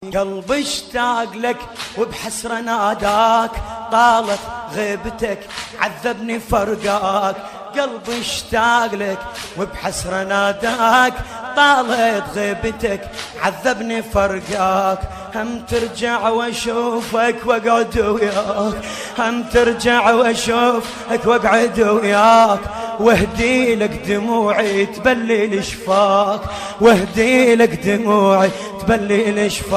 قلبي اشتاق لك وبحسرة ناداك، طالت غيبتك عذبني فرقاك. قلبي اشتاق لك وبحسرة ناداك، طالت غيبتك عذبني فرقاك. هم ترجع واشوفك واقعد وياك، هم ترجع واشوفك واقعد وياك، واهدي لك دموعي تبلل شفاك، واهدي لك دموعي تبلل شفاك.